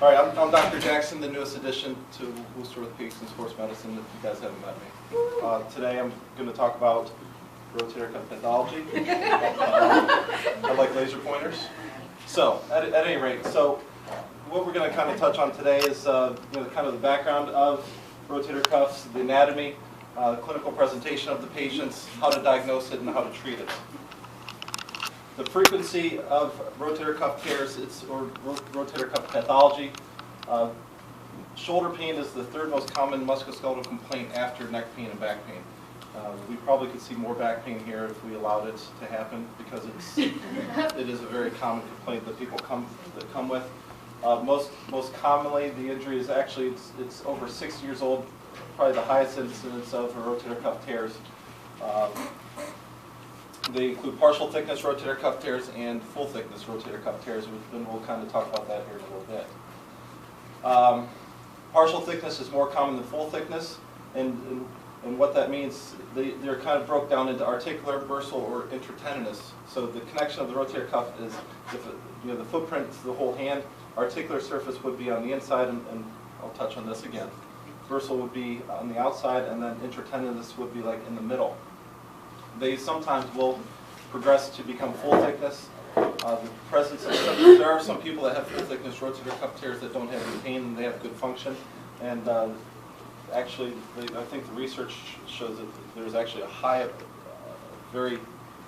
All right, I'm Dr. Jackson, the newest addition to Wooster Orthopaedic and Sports Medicine, if you guys haven't met me. Today I'm going to talk about rotator cuff pathology. I like laser pointers. So, at any rate, so what we're going to kind of touch on today is kind of the background of rotator cuffs, the anatomy, clinical presentation of the patients, how to diagnose it, and how to treat it. The frequency of rotator cuff tears, or rotator cuff pathology. Shoulder pain is the third most common musculoskeletal complaint after neck pain and back pain. We probably could see more back pain here if we allowed it to happen, because it is a very common complaint that people come with. Most commonly, the injury is actually it's over 6 years old, probably the highest incidence of rotator cuff tears. They include partial thickness rotator cuff tears and full thickness rotator cuff tears, and we'll kind of talk about that here in a little bit. Partial thickness is more common than full thickness, and what that means, they're kind of broke down into articular, bursal, or intertendinous. So the connection of the rotator cuff is, the footprint to the whole hand. Articular surface would be on the inside, and I'll touch on this again. Bursal would be on the outside, and then intertendinous would be like in the middle. They sometimes will progress to become full thickness. There are some people that have full thickness rotator cuff tears that don't have any pain and they have good function. And actually, I think the research shows that there's actually a very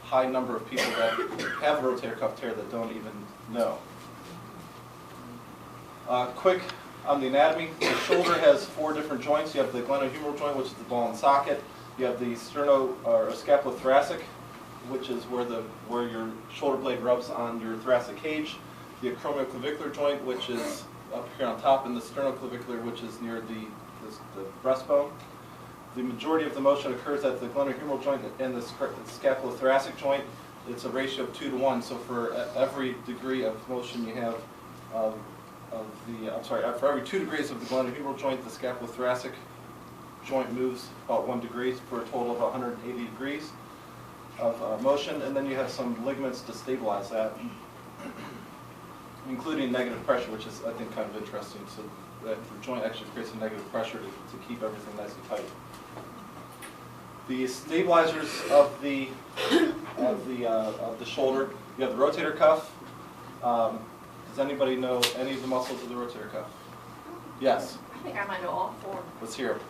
high number of people that have a rotator cuff tear that don't even know. Quick on the anatomy, the shoulder has 4 different joints. You have the glenohumeral joint, which is the ball and socket. You have the scapulothoracic, which is where your shoulder blade rubs on your thoracic cage. The acromioclavicular joint, which is up here on top, and the sternoclavicular, which is near the breastbone. The majority of the motion occurs at the glenohumeral joint and the scapulothoracic joint. It's a ratio of 2 to 1. So for every degree of motion you have for every 2 degrees of the glenohumeral joint, the scapulothoracic joint moves about 1 degree for a total of 180 degrees of motion, and then you have some ligaments to stabilize that, including negative pressure, which is, I think, kind of interesting. So that the joint actually creates a negative pressure to keep everything nice and tight. The stabilizers of the shoulder, you have the rotator cuff. Does anybody know any of the muscles of the rotator cuff? Yes. I think I might know all 4. Let's hear them.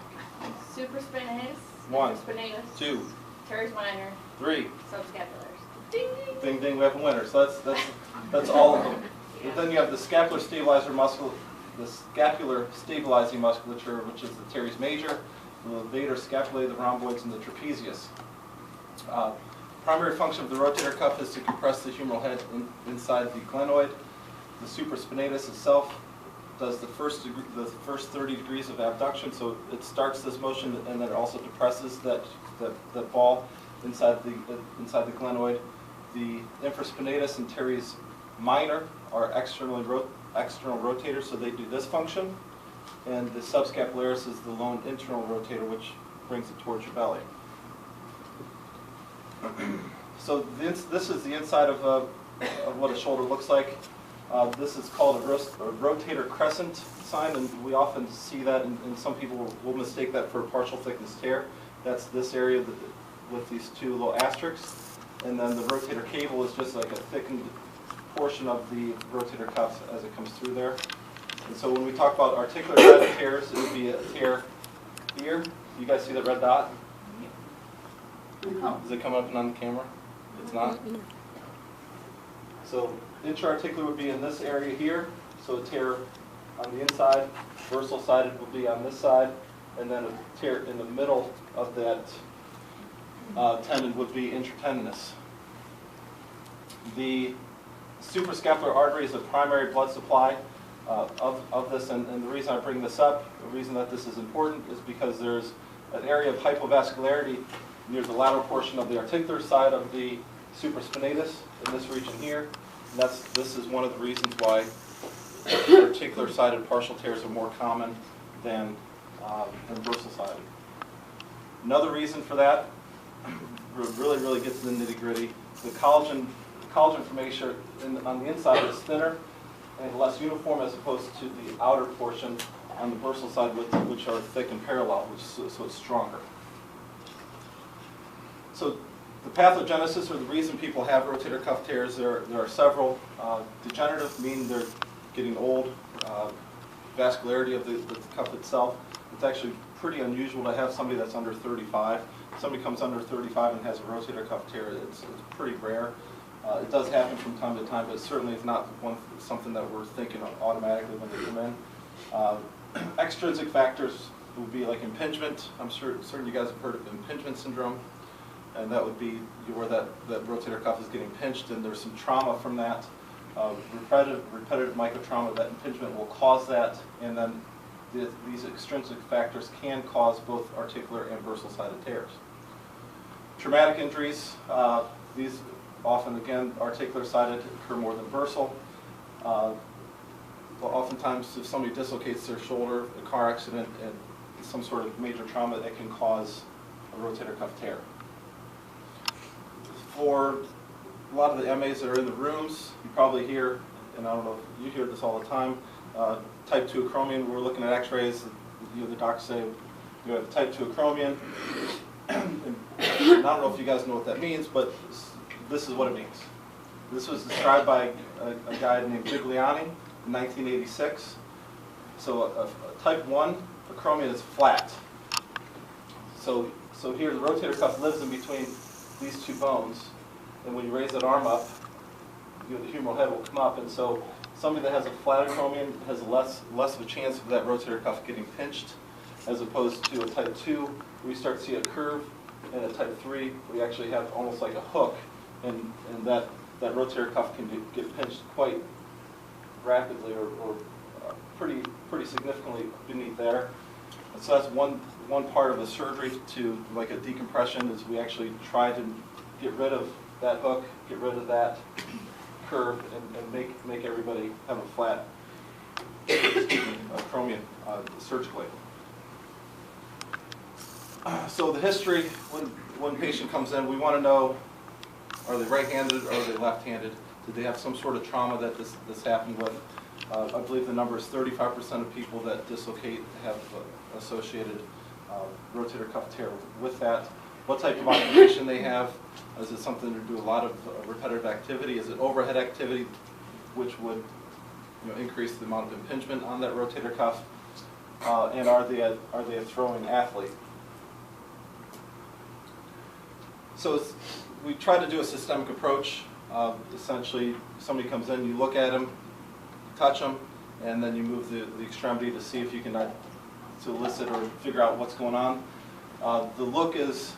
Supraspinatus. 1, Spinatus. 2, teres minor. 3. Subscapulars. Ding ding. Ding ding. We have a winner. So that's all of them. But then you have the scapular stabilizer muscle, the scapular stabilizing musculature, which is the teres major, the levator scapulae, the rhomboids, and the trapezius. Primary function of the rotator cuff is to compress the humeral head inside the glenoid. The supraspinatus itself does the first 30 degrees of abduction, so it starts this motion and then it also depresses that ball inside the glenoid. The infraspinatus and teres minor are external rotators, so they do this function, and the subscapularis is the lone internal rotator, which brings it towards your belly. So this is the inside of what a shoulder looks like. This is called a rotator crescent sign, and we often see that, and some people will mistake that for a partial thickness tear. That's this area with these 2 little asterisks, and then the rotator cable is just like a thickened portion of the rotator cuff as it comes through there. And so when we talk about articular side tears, it would be a tear here. You guys see that red dot? Is it coming up on the camera? It's not? So intra-articular would be in this area here, so a tear on the inside. Bursal sided would be on this side, and then a tear in the middle of that tendon would be intratendinous. The suprascapular artery is the primary blood supply of this, and the reason I bring this up, the reason that this is important, is because there's an area of hypovascularity near the lateral portion of the articular side of the supraspinatus in this region here. And this is one of the reasons why articular-sided partial tears are more common than bursal-sided. Another reason for that, really gets into the nitty-gritty. The collagen formation on the inside is thinner and less uniform as opposed to the outer portion on the bursal side, which are thick and parallel, so it's stronger. So the pathogenesis, or the reason people have rotator cuff tears, there are several. Degenerative, meaning they're getting old. Vascularity of the cuff itself. It's actually pretty unusual to have somebody that's under 35. If somebody comes under 35 and has a rotator cuff tear, it's pretty rare. It does happen from time to time, but certainly it's not something that we're thinking of automatically when they come in. Extrinsic factors would be like impingement. I'm certain you guys have heard of impingement syndrome, and that would be where that rotator cuff is getting pinched, and there's some trauma from that. Repetitive microtrauma, that impingement will cause that, and then these extrinsic factors can cause both articular and bursal-sided tears. Traumatic injuries, these often, again, articular-sided occur more than bursal. But oftentimes, if somebody dislocates their shoulder, a car accident, and some sort of major trauma, that can cause a rotator cuff tear. For a lot of the MAs that are in the rooms, you probably hear, and I don't know if you hear this all the time, type 2 acromion. We're looking at x-rays, the doctors say you have type 2 acromion. And I don't know if you guys know what that means, but this is what it means. This was described by a guy named Gigliani in 1986. So a type 1 acromion is flat. So here the rotator cuff lives in between these two bones, and when you raise that arm up, the humeral head will come up, and so somebody that has a flat acromion has less of a chance of that rotator cuff getting pinched, as opposed to a type 2, we start to see a curve, and a type 3, we actually have almost like a hook, and that rotator cuff can get pinched quite rapidly or pretty significantly beneath there. And so that's one part of the surgery to like a decompression, is we actually try to get rid of that hook, get rid of that curve, and make everybody have a flat acromion surgically. So the history, when a patient comes in, we want to know, are they right-handed or are they left-handed? Did they have some sort of trauma that this happened with? I believe the number is 35% of people that dislocate have associated rotator cuff tear with that. What type of occupation they have? Is it something to do a lot of repetitive activity? Is it overhead activity, which would increase the amount of impingement on that rotator cuff? And are they a throwing athlete? So we try to do a systemic approach. Essentially, somebody comes in, you look at them, touch them, and then you move the extremity to see if you can to elicit or figure out what's going on. The look is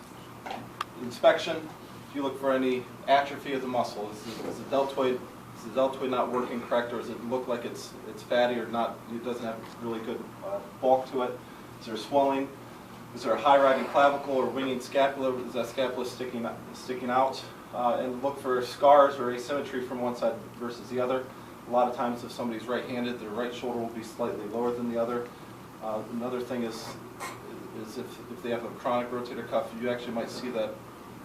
inspection. If you look for any atrophy of the muscle, is the deltoid not working correct, or does it look like it's fatty or not? It doesn't have really good bulk to it. Is there swelling? Is there a high riding clavicle or winging scapula? Is that scapula sticking out? And look for scars or asymmetry from one side versus the other. A lot of times, if somebody's right-handed, their right shoulder will be slightly lower than the other. Another thing is if they have a chronic rotator cuff, you actually might see that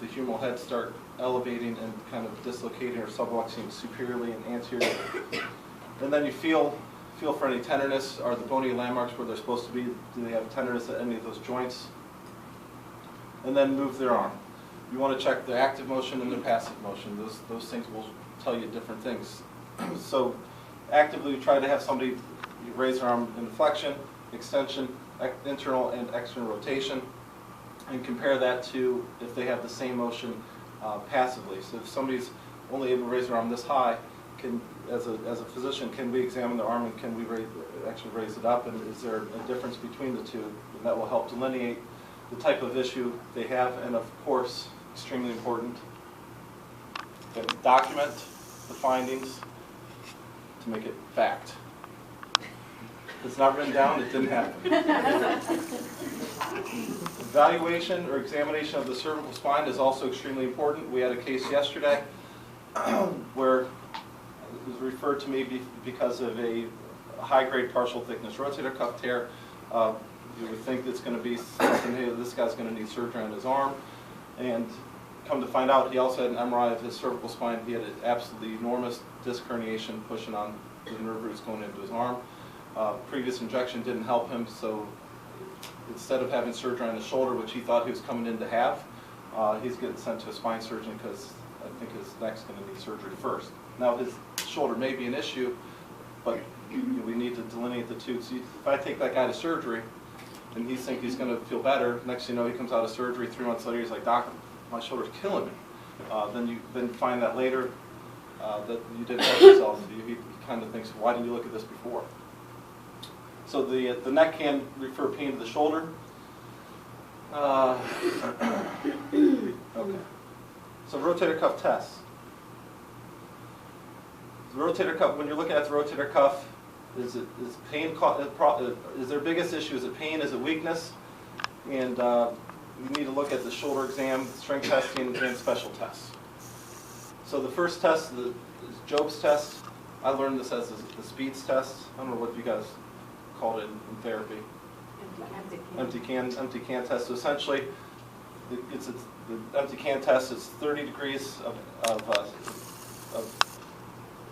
the humeral head start elevating and kind of dislocating or subluxing superiorly and anteriorly. And then you feel for any tenderness. Are the bony landmarks where they're supposed to be? Do they have tenderness at any of those joints? And then move their arm. You want to check the active motion and the passive motion. Those things will tell you different things. So actively try to have somebody raise their arm in flexion, extension, internal and external rotation, and compare that to if they have the same motion passively. So if somebody's only able to raise their arm this high, as a physician, can we examine their arm and can we actually raise it up, and is there a difference between the two? And that will help delineate the type of issue they have, and of course, extremely important, document the findings to make it fact. If it's not written down, it didn't happen. Evaluation or examination of the cervical spine is also extremely important. We had a case yesterday where it was referred to me because of a high-grade partial thickness rotator cuff tear. You would think it's going to be something, hey, this guy's going to need surgery on his arm. And come to find out, he also had an MRI of his cervical spine. He had an absolutely enormous disc herniation pushing on the nerve roots going into his arm. Previous injection didn't help him, so instead of having surgery on his shoulder, which he thought he was coming in to have, he's getting sent to a spine surgeon because I think his neck's going to need surgery first. Now his shoulder may be an issue, but we need to delineate the two. So if I take that guy to surgery, and he thinks he's going to feel better, next thing you know, he comes out of surgery 3 months later, he's like, "Doc, my shoulder's killing me." Then find that later that you didn't help yourself. He kind of thinks, "Why didn't you look at this before?" So the neck can refer pain to the shoulder. Okay. So rotator cuff tests. The rotator cuff. When you're looking at the rotator cuff, is pain? Is their biggest issue? Is it pain? Is it weakness? And you need to look at the shoulder exam, strength testing, and special tests. So the first test is Job's test. I learned this as the Speed's test. I don't know what you guys called it in therapy. Empty can test. So essentially, it's the empty can test. It's 30 degrees of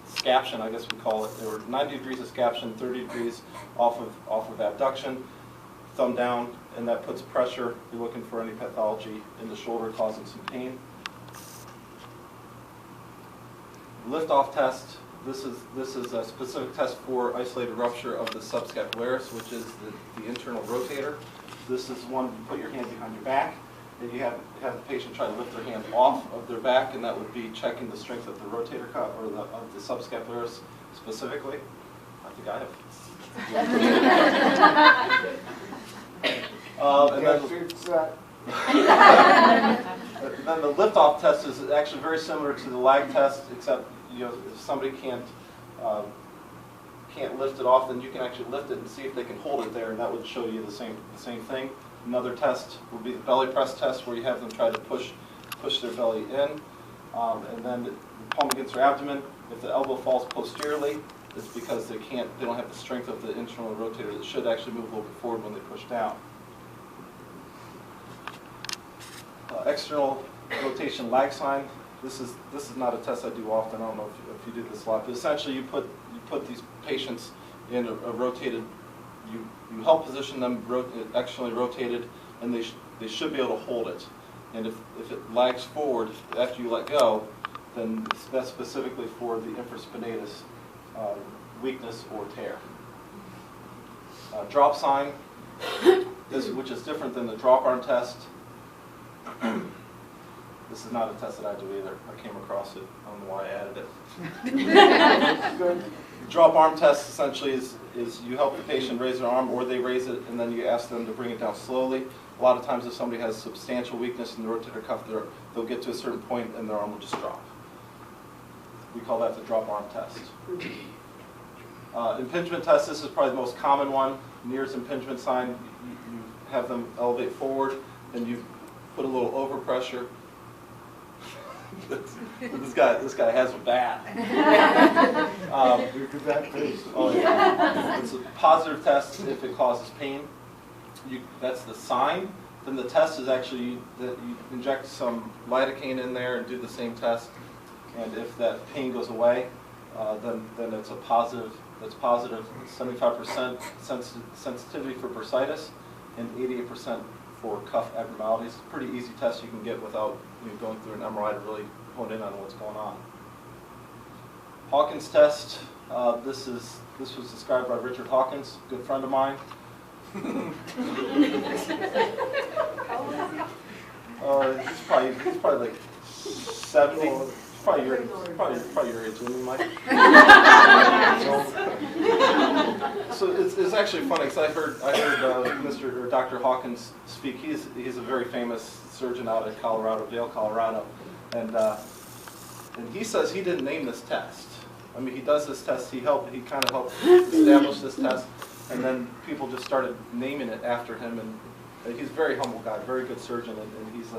scaption, I guess we call it. There were 90 degrees of scaption, 30 degrees off of abduction, thumb down, and that puts pressure. You're looking for any pathology in the shoulder causing some pain. Lift-off test. This is a specific test for isolated rupture of the subscapularis, which is the internal rotator. This is one you put your hand behind your back, and you have the patient try to lift their hand off of their back, and that would be checking the strength of the rotator cuff or of the subscapularis specifically. I think I have. And then the lift-off test is actually very similar to the lag test, except if somebody can't lift it off, then you can actually lift it and see if they can hold it there, and that would show you the same thing. Another test would be the belly press test, where you have them try to push their belly in, and then the palm against their abdomen. If the elbow falls posteriorly, it's because they don't have the strength of the internal rotator that should actually move a little bit forward when they push down. External rotation lag sign. This is not a test I do often. I don't know if you do this a lot, but essentially you put these patients in a rotated. You help position them externally rotated, and they should be able to hold it. And if it lags forward after you let go, then that's specifically for the infraspinatus weakness or tear. Drop sign, which is different than the drop arm test. This is not a test that I do either. I came across it. I don't know why I added it. Drop arm test essentially is you help the patient raise their arm, or they raise it, and then you ask them to bring it down slowly. A lot of times if somebody has substantial weakness in the rotator cuff, they'll get to a certain point and their arm will just drop. We call that the drop arm test. Impingement test, this is probably the most common one. Near's impingement sign, you have them elevate forward, and you put a little overpressure. This guy has a bat. It's a positive test if it causes pain. That's the sign. Then the test is actually that you inject some lidocaine in there and do the same test. And if that pain goes away, then it's a positive. That's positive. 75% sensitivity for bursitis and 88% for cuff abnormalities. It's a pretty easy test you can get without going through an MRI to really hone in on what's going on. Hawkins test. This was described by Richard Hawkins, a good friend of mine. He's probably like 70. Probably your age, isn't he, Mike? So it's actually funny because I heard Dr. Hawkins speak. He's a very famous surgeon out of Colorado, Vail, Colorado, and he says he didn't name this test. I mean, he does this test. He kind of helped establish this test, and then people just started naming it after him. And he's a very humble guy, very good surgeon, and he's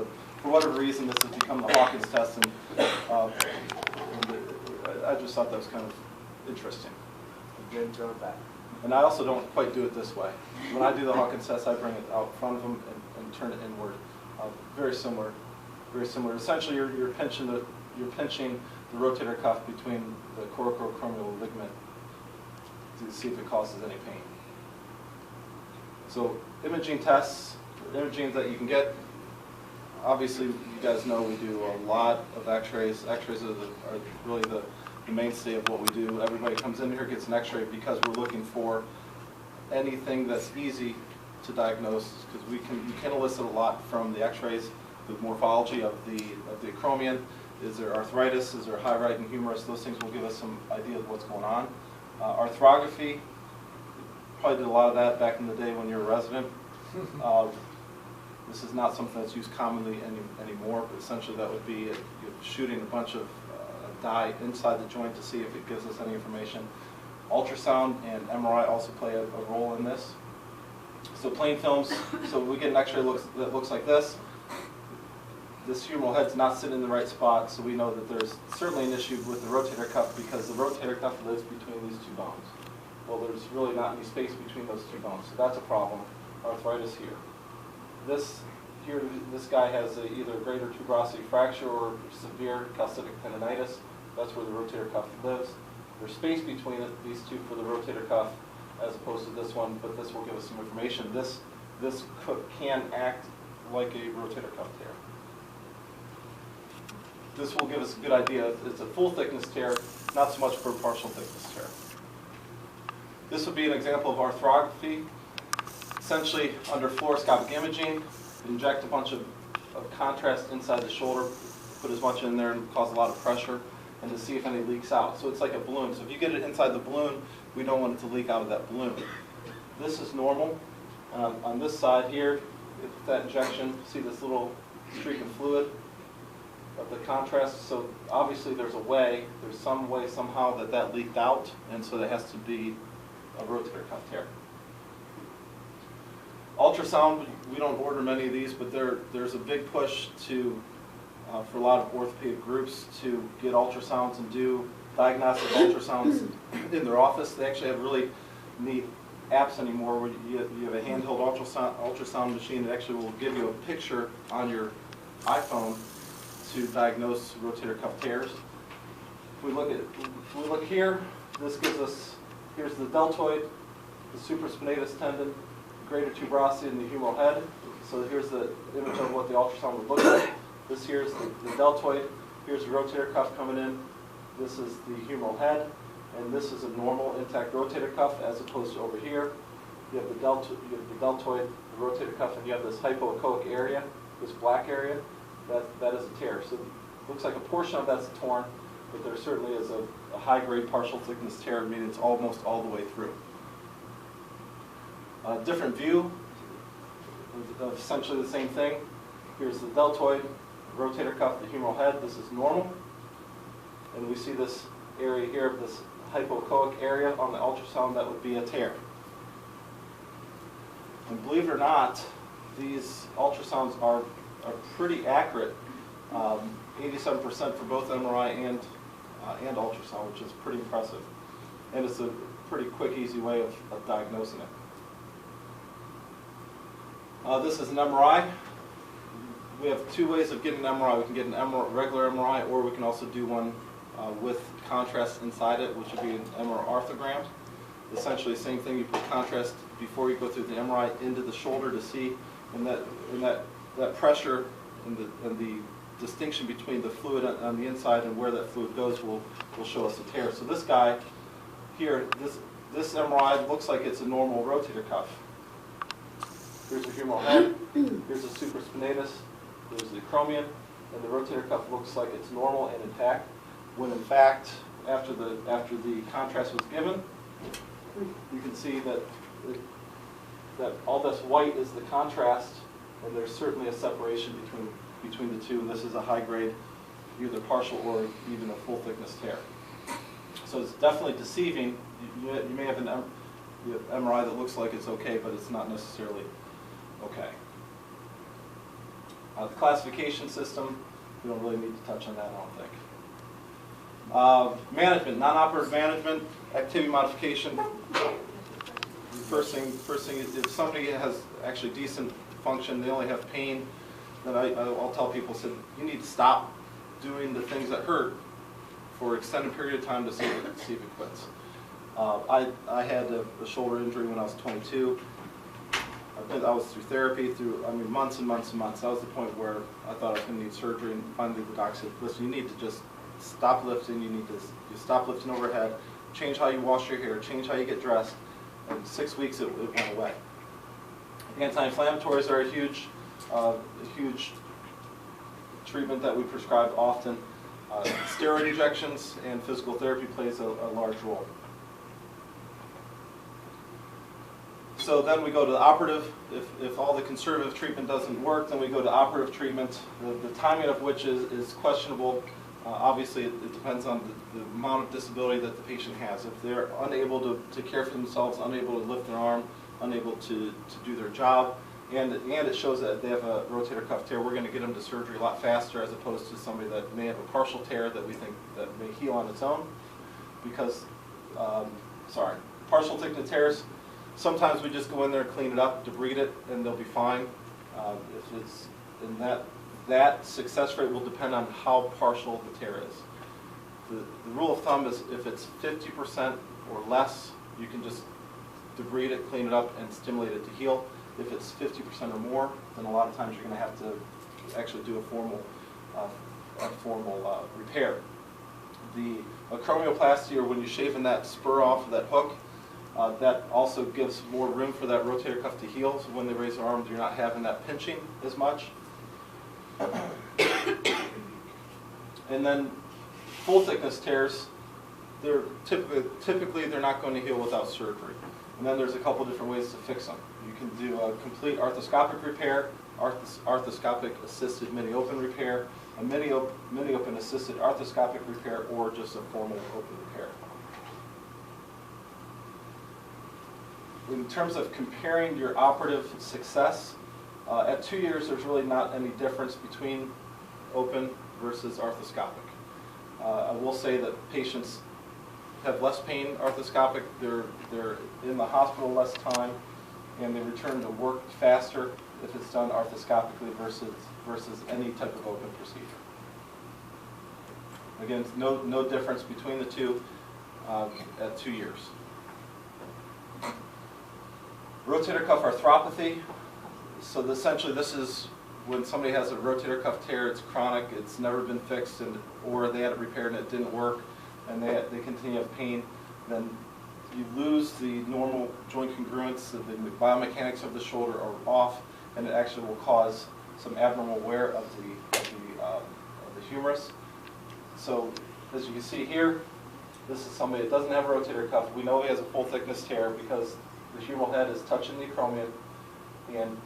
for whatever reason, this has become the Hawkins test, and I just thought that was kind of interesting. And I also don't quite do it this way. When I do the Hawkins test, I bring it out front of them and turn it inward. Very similar, very similar. Essentially, you're pinching the rotator cuff between the coracoacromial ligament to see if it causes any pain. So imaging tests, imaging that you can get, obviously you guys know we do a lot of x-rays. X-rays are really the mainstay of what we do. Everybody comes in here, gets an x-ray because we're looking for anything that's easy to diagnose, because you can elicit a lot from the x-rays, the morphology of the acromion. Is there arthritis? Is there high-right and humerus? Those things will give us some idea of what's going on. Arthrography, probably did a lot of that back in the day when you were a resident. This is not something that's used commonly anymore, but essentially that would be you're shooting a bunch of dye inside the joint to see if it gives us any information. Ultrasound and MRI also play a role in this. So plain films, so we get an x-ray that looks like this. This humeral head's not sitting in the right spot, so we know that there's certainly an issue with the rotator cuff, because the rotator cuff lives between these two bones. Well, there's really not any space between those two bones, so that's a problem. Arthritis here. This guy has either a greater tuberosity fracture or severe calcitic tendonitis. That's where the rotator cuff lives. There's space between these two for the rotator cuff, as opposed to this one, but this will give us some information. This can act like a rotator cuff tear. This will give us a good idea. It's a full thickness tear, not so much for a partial thickness tear. This would be an example of arthrography. Essentially, under fluoroscopic imaging, inject a bunch of contrast inside the shoulder, put as much in there and cause a lot of pressure, and to see if any leaks out. So it's like a balloon. So if you get it inside the balloon, we don't want it to leak out of that balloon. This is normal. On this side here, if that injection, see this little streak of fluid of the contrast. So obviously there's some way somehow that leaked out, and so there has to be a rotator cuff tear. Ultrasound, we don't order many of these, but there's a big push for a lot of orthopedic groups to get ultrasounds and do diagnostic ultrasounds in their office. They actually have really neat apps anymore where you have a handheld ultrasound machine that actually will give you a picture on your iPhone to diagnose rotator cuff tears. If we look here, this gives us, here's the deltoid, the supraspinatus tendon, greater tuberosity in the humeral head. So here's the image of what the ultrasound would look like. This here's the deltoid. Here's the rotator cuff coming in. This is the humeral head, and this is a normal intact rotator cuff, as opposed to over here. You have the deltoid, the rotator cuff, and you have this hypoechoic area, this black area. That is a tear. So it looks like a portion of that's torn, but there certainly is a high-grade partial thickness tear, meaning it's almost all the way through. A different view of essentially the same thing. Here's the deltoid, rotator cuff, the humeral head. This is normal. And we see this area here, this hypoechoic area on the ultrasound, that would be a tear. And believe it or not, these ultrasounds are pretty accurate. 87% for both MRI and ultrasound, which is pretty impressive. And it's a pretty quick, easy way of diagnosing it. This is an MRI. We have two ways of getting an MRI. We can get an regular MRI, or we can also do one with contrast inside it, which would be an MR arthrogram. Essentially the same thing. You put contrast before you go through the MRI into the shoulder to see, and that pressure and the distinction between the fluid on the inside and where that fluid goes will show us the tear. So this guy here, this MRI looks like it's a normal rotator cuff. Here's the humeral head, here's the supraspinatus, there's the acromion, and the rotator cuff looks like it's normal and intact, when in fact, after the contrast was given, you can see that all this white is the contrast, and there's certainly a separation between the two, and this is a high-grade, either partial or even a full-thickness tear. So it's definitely deceiving. You may have an MRI that looks like it's okay, but it's not necessarily okay. The classification system, we don't really need to touch on that, I don't think. Management, non-operative management, activity modification. First thing, if somebody has actually decent function, they only have pain, then I'll tell people, you need to stop doing the things that hurt for an extended period of time to see if it quits. I had a shoulder injury when I was 22. I was through therapy, months and months and months. That was the point where I thought I was going to need surgery, and finally the doc said, listen, you need to just stop lifting. You need to stop lifting overhead, change how you wash your hair, change how you get dressed. And in 6 weeks, it went away. Anti-inflammatories are a huge treatment that we prescribe often. Steroid injections and physical therapy plays a large role. So then we go to the operative. If all the conservative treatment doesn't work, then we go to operative treatment, the timing of which is questionable. Obviously, it depends on the amount of disability that the patient has. If they're unable to care for themselves, unable to lift their arm, unable to do their job, and it shows that they have a rotator cuff tear, we're going to get them to surgery a lot faster as opposed to somebody that may have a partial tear that we think that may heal on its own. Because, partial thickness tears, sometimes we just go in there, clean it up, debride it, and they'll be fine. If it's in that success rate will depend on how partial the tear is. The rule of thumb is if it's 50% or less, you can just debride it, clean it up, and stimulate it to heal. If it's 50% or more, then a lot of times you're going to have to actually do a formal repair. The acromioplasty, or when you're shaving that spur off of that hook, that also gives more room for that rotator cuff to heal. So when they raise their arms, you're not having that pinching as much. And then full thickness tears, they're typically they're not going to heal without surgery. And then there's a couple different ways to fix them. You can do a complete arthroscopic repair, arthroscopic assisted mini-open repair, a mini-open assisted arthroscopic repair, or just a formal open repair. In terms of comparing your operative success, at 2 years there's really not any difference between open versus arthroscopic. I will say that patients have less pain arthroscopic, they're in the hospital less time, and they return to work faster if it's done arthroscopically versus any type of open procedure. Again, no difference between the two at 2 years. Rotator cuff arthropathy. So essentially this is when somebody has a rotator cuff tear, it's chronic, it's never been fixed, or they had it repaired and it didn't work, and they continue to have pain, then you lose the normal joint congruence, the biomechanics of the shoulder are off, and it actually will cause some abnormal wear of the humerus. So as you can see here, this is somebody that doesn't have a rotator cuff. We know he has a full thickness tear because the humeral head is touching the acromion, and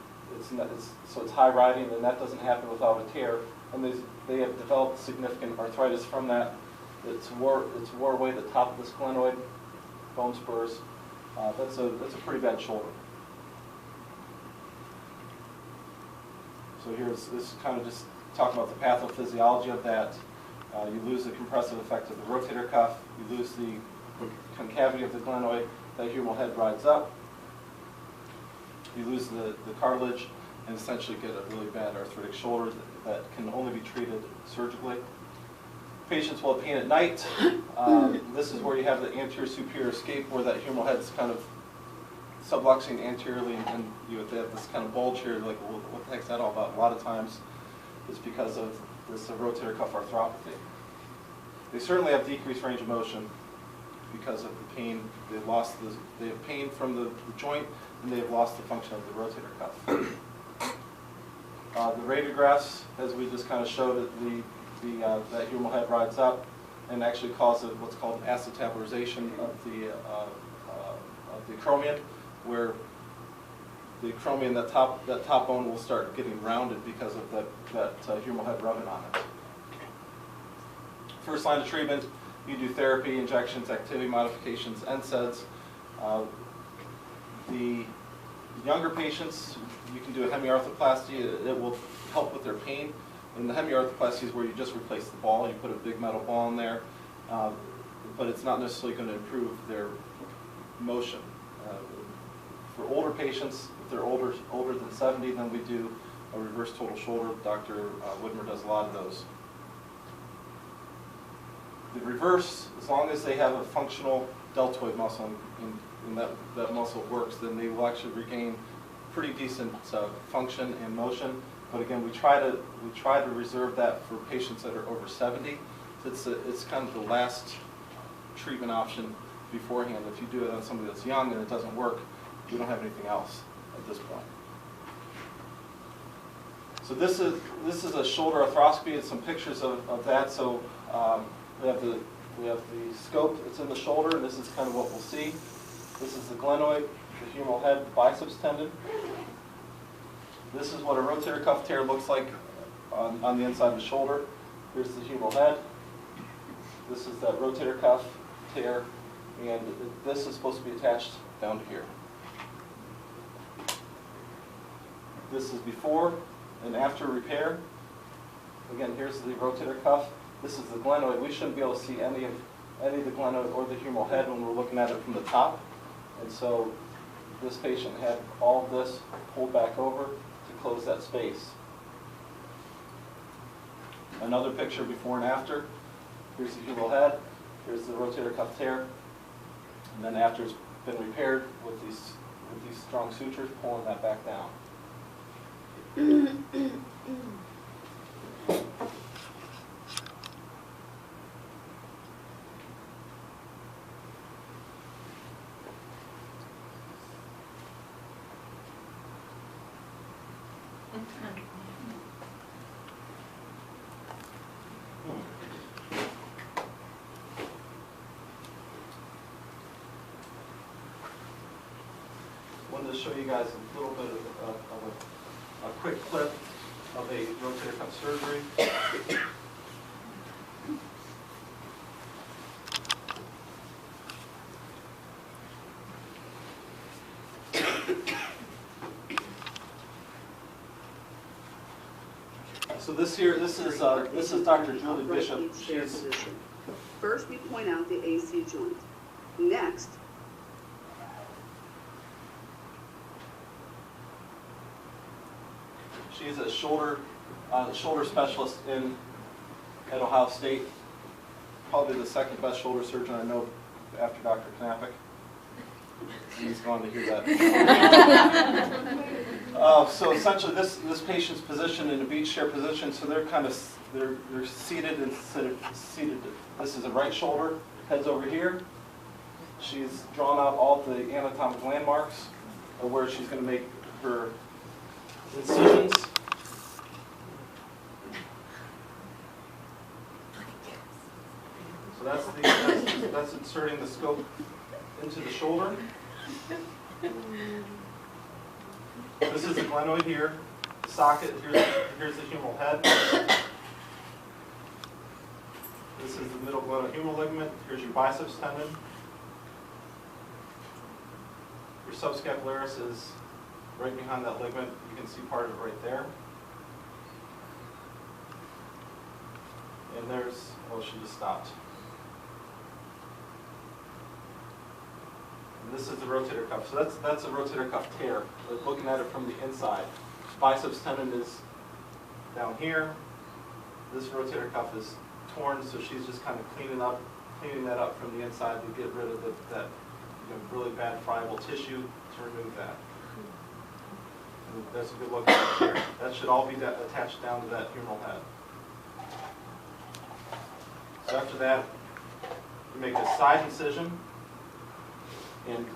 so it's high riding, and that doesn't happen without a tear. And they have developed significant arthritis from that. It's wore away the top of the splenoid, bone spurs. That's a pretty bad shoulder. So here's this kind of just talking about the pathophysiology of that. You lose the compressive effect of the rotator cuff. You lose the concavity of the glenoid. That humeral head rides up. You lose the cartilage and essentially get a really bad arthritic shoulder that can only be treated surgically. Patients will have pain at night. This is where you have the anterior superior escape, where that humeral head's kind of subluxing anteriorly, and you have this kind of bulge here. Like, well, what the heck's that all about? A lot of times it's because of this rotator cuff arthropathy. They certainly have decreased range of motion because of the pain. They have pain from the joint, and they have lost the function of the rotator cuff. The radiographs, as we just kind of showed it, that humeral head rides up and actually causes what's called acetabularization of the acromion, where the acromion, that top bone will start getting rounded because of that humeral head rubbing on it. First line of treatment, you do therapy, injections, activity modifications, NSAIDs. The younger patients, you can do a hemiarthroplasty. It will help with their pain. And the hemiarthroplasty is where you just replace the ball. You put a big metal ball in there, but it's not necessarily going to improve their motion. For older patients, if they're older than 70, then we do a reverse total shoulder. Dr. Widmer does a lot of those. The reverse, as long as they have a functional deltoid muscle and that muscle works, then they will actually regain pretty decent function and motion. But again, we try to reserve that for patients that are over 70. It's kind of the last treatment option beforehand. If you do it on somebody that's young and it doesn't work, we don't have anything else at this point. So this is a shoulder arthroscopy and some pictures of that. So we have the scope that's in the shoulder, and this is kind of what we'll see. This is the glenoid, the humeral head, biceps tendon. This is what a rotator cuff tear looks like on the inside of the shoulder. Here's the humeral head. This is that rotator cuff tear, and this is supposed to be attached down to here. This is before and after repair. Again, here's the rotator cuff. This is the glenoid. We shouldn't be able to see any of the glenoid or the humeral head when we're looking at it from the top. And so this patient had all of this pulled back over to close that space. Another picture before and after. Here's the humeral head. Here's the rotator cuff tear. And then after it's been repaired with these strong sutures, pulling that back down. Wanted to show you guys a little bit of a quick clip of a rotator cuff surgery. So this is Dr. Julie Bishop. She's First, we point out the AC joint. Next, she's a shoulder specialist at Ohio State. Probably the second best shoulder surgeon I know after Dr. Knappich. He's going to hear that. So essentially, this patient's positioned in a beach chair position, so they're seated and seated. This is a right shoulder, head's over here. She's drawn out all the anatomic landmarks of where she's going to make her incisions. So that's inserting the scope into the shoulder. This is the glenoid here, the socket. Here's the humeral head. This is the middle glenohumeral ligament. Here's your biceps tendon. Your subscapularis is right behind that ligament. You can see part of it right there. And there's, oh, she just stopped. And this is the rotator cuff. So that's a rotator cuff tear. We're looking at it from the inside. Biceps tendon is down here. This rotator cuff is torn, so she's just kind of cleaning that up from the inside to get rid of that really bad friable tissue to remove that. And that's a good look at it here. That should all be attached down to that humeral head. So after that, we make a side incision, and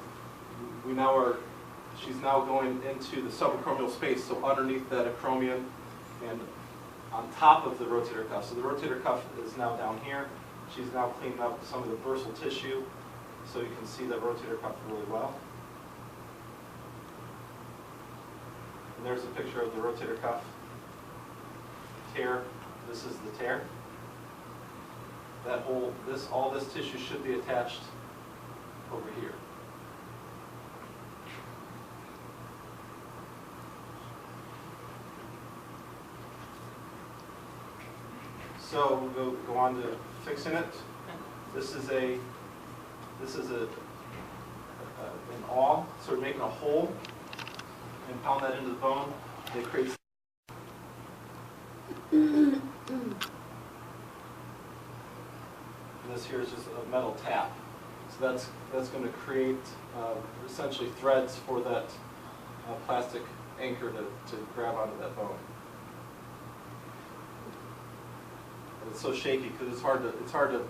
she's now going into the subacromial space, so underneath that acromion and on top of the rotator cuff. So the rotator cuff is now down here. She's now cleaning up some of the bursal tissue, so you can see the rotator cuff really well. And there's a picture of the rotator cuff tear. This is the tear. All this tissue should be attached over here. So we'll go on to fixing it. This is an awl. So we're making a hole and pound that into the bone. It creates. And this here is just a metal tap. So that's going to create essentially threads for that plastic anchor to grab onto that bone. And it's so shaky because it's hard to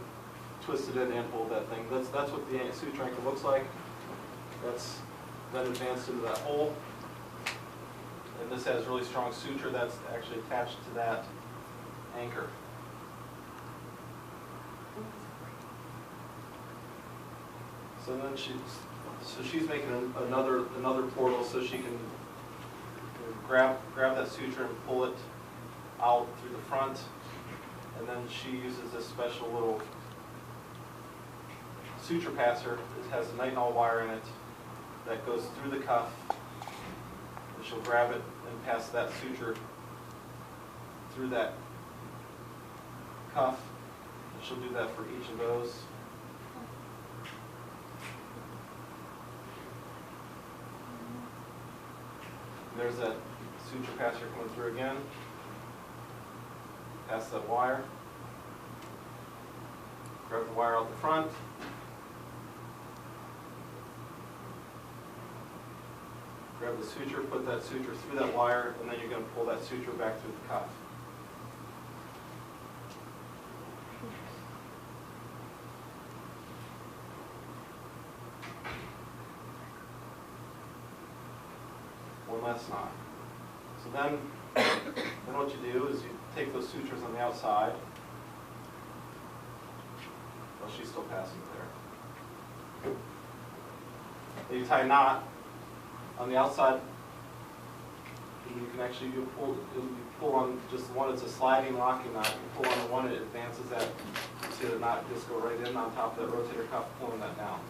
twist it in and hold that thing. That's what the suture anchor looks like. That's then advanced into that hole. And this has really strong suture that's actually attached to that anchor. So then she's making another portal so she can grab that suture and pull it out through the front. And then she uses this special little suture passer. It has a nitinol wire in it that goes through the cuff. And she'll grab it and pass that suture through that cuff. And she'll do that for each of those. And there's that suture passer coming through again. Pass that wire. Grab the wire out the front. Grab the suture, put that suture through that wire, and then you're going to pull that suture back through the cuff. One last knot. So then what you do is you take those sutures on the outside. Well, she's still passing there. Then you tie a knot on the outside. And you can actually you pull on just the one. It's a sliding locking knot. You pull on the one, it advances that. You see the knot just go right in on top of that rotator cuff, pulling that down.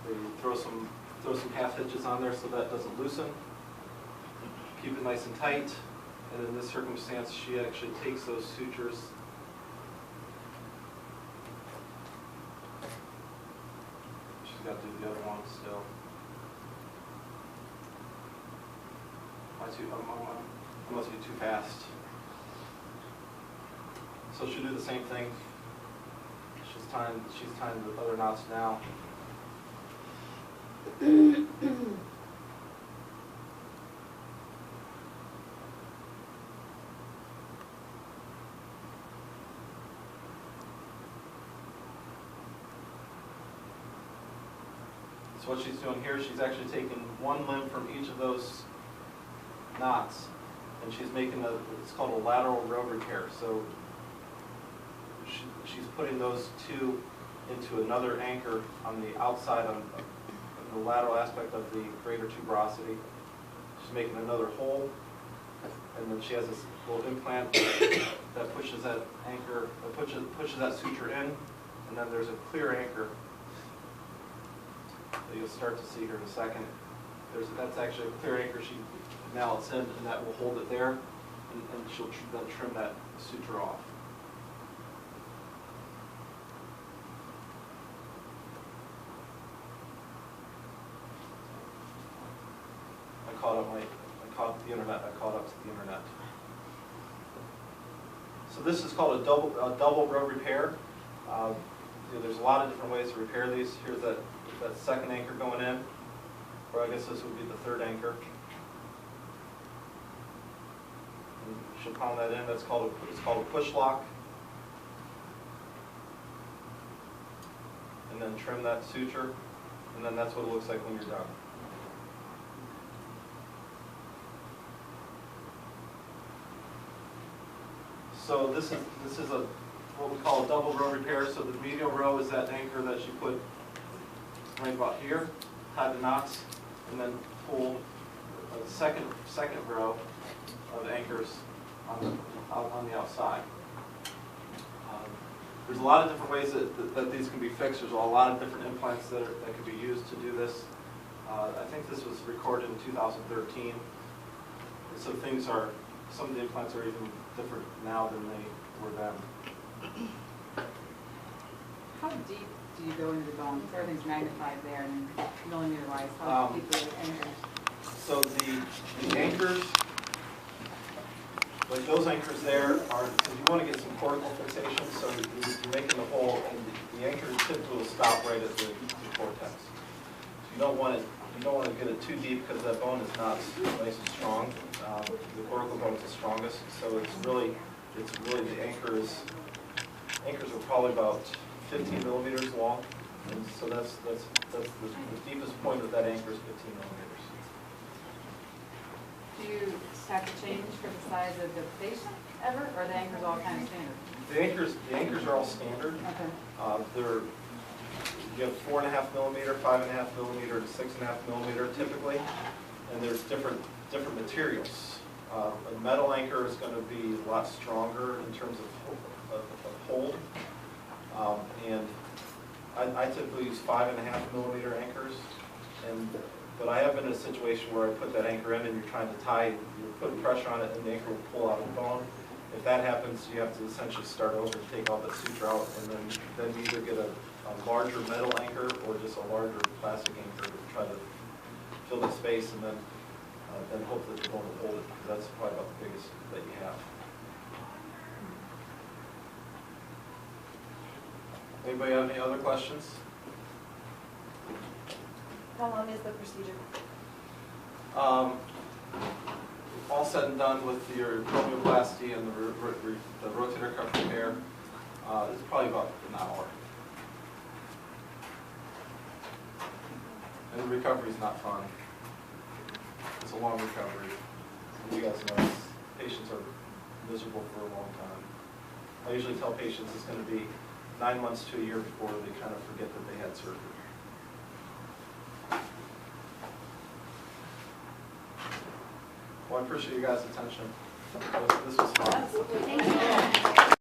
They throw some half hitches on there so that doesn't loosen. Keep it nice and tight. And in this circumstance, she actually takes those sutures. She's got to do the other one still. I must be too fast. So she'll do the same thing. She's tying the other knots now. So what she's doing here, she's actually taking one limb from each of those knots, and she's making it's called a lateral row repair. So she's putting those two into another anchor on the outside on the lateral aspect of the greater tuberosity. She's making another hole, and then she has this little implant that pushes that anchor, pushes that suture in, and then there's a clear anchor that you'll start to see here in a second. That's actually a clear anchor. Now it's in, and that will hold it there, and she'll then trim that suture off. I caught up the internet. So this is called a double row repair. There's a lot of different ways to repair these. Here's that second anchor going in, or I guess this would be the third anchor. And she'll pound that in. It's called a push lock. And then trim that suture, and then that's what it looks like when you're done. So this is what we call a double row repair. So the medial row is that anchor that you put right about here, tie the knots, and then pull a second row of anchors on the outside. There's a lot of different ways that these can be fixed. There's a lot of different implants that could be used to do this. I think this was recorded in 2013. So some of the implants are even different now than they were then. How deep do you go into the bone? Everything's magnified there, and millimeter-wise, how deep are the anchors? So the anchors Like those anchors there are, because you want to get some cortical fixation, so you're making the hole, and the anchor typically will stop right at the cortex. So you don't want to get it too deep because that bone is not nice and strong. The cortical bone is the strongest, so it's really the anchors are probably about 15 millimeters long, and so that's the deepest point of that anchor is 15 millimeters. Do you have to change for the size of the patient ever, or the anchors all kind of standard? The anchors are all standard. Okay. You have 4.5 millimeter, 5.5 millimeter, to 6.5 millimeter typically, and there's different materials. A metal anchor is going to be a lot stronger in terms of hold, and I typically use 5.5 millimeter anchors, but I have been in a situation where I put that anchor in and you're trying to tie, you're putting pressure on it and the anchor will pull out of the bone. If that happens, you have to essentially start over and take all that suture out, and then you either get a larger metal anchor or just a larger plastic anchor to try to fill the space, and then hope that the bone will hold it, because that's probably about the biggest that you have. Anybody have any other questions? How long is the procedure? All said and done with your homeoplasty and the rotator cuff repair, it's probably about an hour. And the recovery is not fun. It's a long recovery. And you guys know patients are miserable for a long time. I usually tell patients it's going to be 9 months to a year before they kind of forget that they had surgery. Well, I appreciate you guys' attention. This was fun. Thank you.